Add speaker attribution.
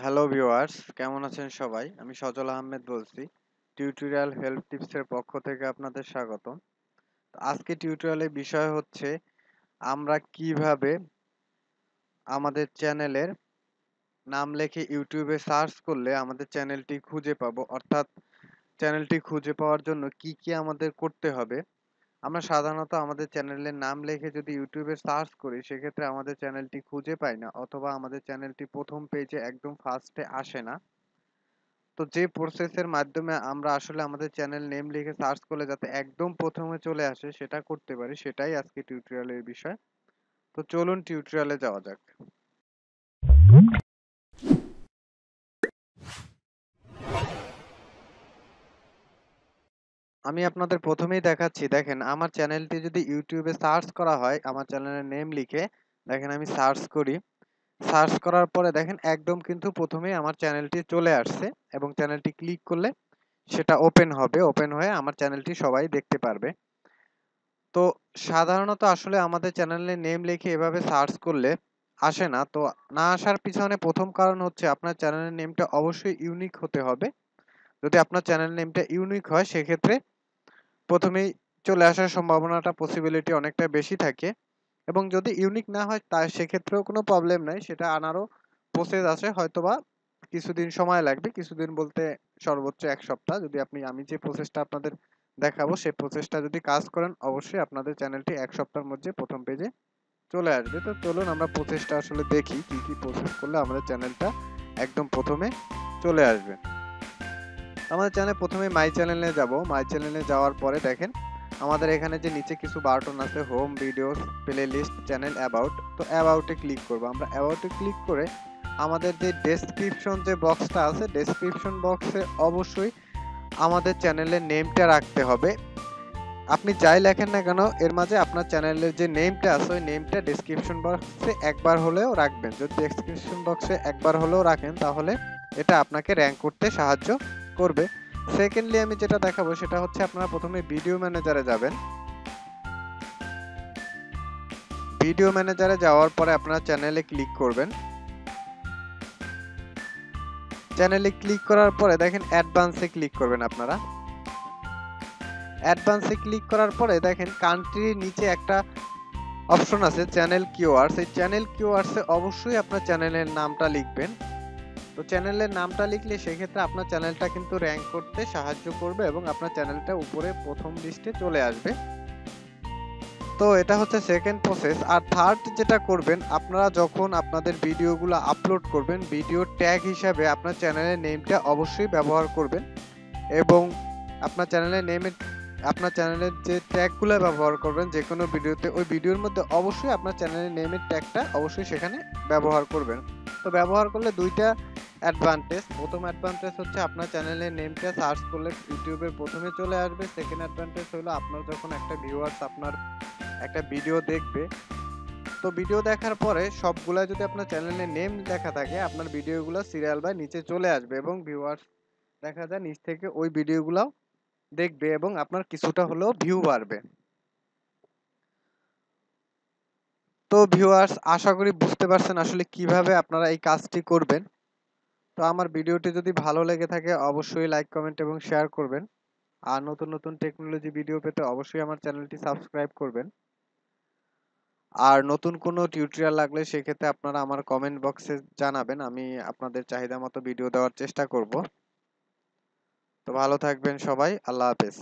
Speaker 1: Hello viewers, কেমন আছেন সবাই? আমি সজল আহমেদ বলছি। টিউটোরিয়াল হেল্প টিপসের পক্ষ থেকে আপনাদের স্বাগতম। আজকে টিউটোরিয়ালের বিষয় হচ্ছে আমরা কিভাবে আমাদের চ্যানেলের নাম লিখে ইউটিউবে সার্চ করলে আমাদের চ্যানেলটি খুঁজে পাবো, অর্থাৎ চ্যানেলটি খুঁজে পাওয়ার জন্য কি কি আমাদের করতে হবে। আমরা সাধারণত আমাদের চ্যানেলের নাম লিখে যদি ইউটিউবে সার্চ করি সেক্ষেত্রে আমাদের চ্যানেলটি খুঁজে পাই না, অথবা আমাদের চ্যানেলটি প্রথম পেজে একদম ফার্স্টে আসে না। তো যে প্রসেসের মাধ্যমে আমরা আসলে আমাদের চ্যানেল নেম লিখে সার্চ করলে যাতে একদম প্রথমে চলে আসে সেটা করতে পারি, সেটাই আজকে টিউটোরিয়ালের বিষয়। তো চলুন টিউটোরিয়ালে যাওয়া যাক। আমি আপনাদের প্রথমেই দেখাচ্ছি, দেখেন আমার চ্যানেলটি যদি ইউটিউবে সার্চ করা হয়, আমার চ্যানেলের নেম লিখে দেখেন আমি সার্চ করি। সার্চ করার পরে দেখেন একদম কিন্তু প্রথমেই আমার চ্যানেলটি চলে আসছে এবং চ্যানেলটি ক্লিক করলে সেটা ওপেন হবে, ওপেন হয়ে আমার চ্যানেলটি সবাই দেখতে পারবে। তো সাধারণত আসলে আমাদের চ্যানেলের নেম লিখে এভাবে সার্চ করলে আসে না। তো না আসার পিছনে প্রথম কারণ হচ্ছে আপনার চ্যানেলের নেমটা অবশ্যই ইউনিক হতে হবে। যদি আপনার চ্যানেল নেমটা ইউনিক হয় সেক্ষেত্রে প্রথমেই চলে আসার সম্ভাবনাটা, পসিবিলিটি অনেকটা বেশি থাকে। এবং যদি ইউনিক না হয় তা সেক্ষেত্রেও কোনো প্রবলেম নাই, সেটা আনারও প্রসেস আছে, হয়তোবা কিছুদিন সময় লাগবে। কিছুদিন বলতে সর্বোচ্চ ১ সপ্তাহ। যদি আমি যে প্রসেসটা আপনাদের দেখাবো সেই প্রসেসটা যদি কাজ করেন অবশ্যই আপনাদের চ্যানেলটি ১ সপ্তাহের মধ্যে প্রথম পেজে চলে আসবে। তো চলুন আমরা প্রসেসটা আসলে দেখি কি কি প্রসেস করলে আমাদের চ্যানেলটা একদম প্রথমে চলে আসবে। আমাদের চ্যানেলে প্রথমে মাই চ্যানেলে যাব। মাই চ্যানেলে যাওয়ার পরে দেখেন আমাদের এখানে যে নিচে কিছু বাটন আছে, home, videos, playlist, channel, about. তো অ্যাবাউটে ক্লিক করব। আমরা অ্যাবাউটে ক্লিক করে আমাদের যে ডেসক্রিপশন যে বক্সটা আছে, ডেসক্রিপশন বক্সে অবশ্যই আমাদের চ্যানেলের নেমটা রাখতে হবে। আপনি যাই লেখেন না কেন এর মাঝে আপনার চ্যানেলের যে নেমটা আছে ওই নেমটা ডেসক্রিপশন বক্সে একবার হলেও রাখবেন। যদি ডেসক্রিপশন বক্সে একবার হলেও রাখেন তাহলে এটা আপনাকে র‍্যাঙ্ক করতে সাহায্য করবে। সেকেন্ডলি আমি যেটা দেখাবো সেটা হচ্ছে আপনারা প্রথমে ভিডিও ম্যানেজারে যাবেন। ভিডিও ম্যানেজারে যাওয়ার পরে আপনারা চ্যানেলে ক্লিক করবেন। চ্যানেলে ক্লিক করার পরে দেখেন অ্যাডভান্সে ক্লিক করবেন আপনারা। অ্যাডভান্সে ক্লিক করার পরে দেখেন কান্ট্রির নিচে একটা অপশন আছে চ্যানেল কিওয়ার্ডস। এই চ্যানেল কিওয়ার্ডসে অবশ্যই আপনার চ্যানেলের নামটা লিখবেন। তো চ্যানেলের নামটা লিখলে সেক্ষেত্রে আপনার চ্যানেলটা কিন্তু র‍্যাঙ্ক করতে সাহায্য করবে এবং আপনার চ্যানেলটা উপরে প্রথম লিস্টে চলে আসবে। তো এটা হচ্ছে সেকেন্ড প্রসেস। আর থার্ড যেটা করবেন, আপনারা যখন আপনাদের ভিডিওগুলো আপলোড করবেন ভিডিও ট্যাগ হিসাবে আপনার চ্যানেলের নেমটা অবশ্যই ব্যবহার করবেন এবং আপনার চ্যানেলের যে ট্যাগগুলো ব্যবহার করবেন যে কোনো ভিডিওতে, ওই ভিডিওর মধ্যে অবশ্যই আপনার চ্যানেলের নেমের ট্যাগটা অবশ্যই সেখানে ব্যবহার করবেন। তো ব্যবহার করলে দুইটা অ্যাডভান্টেজ। প্রথম অ্যাডভান্টেজ হচ্ছে আপনার চ্যানেলের নেমটা সার্চ করলে ইউটিউবের প্রথমে চলে আসবে। সেকেন্ড অ্যাডভান্টেজ হলো আপনার যখন একটা ভিউয়ার্স আপনার একটা ভিডিও দেখবে, তো ভিডিও দেখার পরে সবগুলা যদি আপনার চ্যানেলের নেম লেখা থাকে আপনার ভিডিওগুলো সিরিয়াল বাই নিচে চলে আসবে এবং ভিউয়ার্স দেখা যায় নিচ থেকে ওই ভিডিওগুলো দেখবে এবং আপনার কিছুটা হলেও ভিউ বাড়বে। তো ভিউয়ার্স আশা করি বুঝতে পারছেন আসলে কিভাবে আপনারা এই কাজটি করবেন। তো আমার ভিডিওটি যদি ভালো লেগে থাকে অবশ্যই লাইক, কমেন্ট এবং শেয়ার করবেন। আর নতুন নতুন টেকনোলজি ভিডিও পেতে অবশ্যই আমার চ্যানেলটি সাবস্ক্রাইব করবেন। আর নতুন কোনো টিউটোরিয়াল লাগলে সেক্ষেত্রে আপনারা আমার কমেন্ট বক্সে জানাবেন, আমি আপনাদের চাহিদা মতো ভিডিও দেওয়ার চেষ্টা করব। তো ভালো থাকবেন সবাই, আল্লাহ হাফেজ।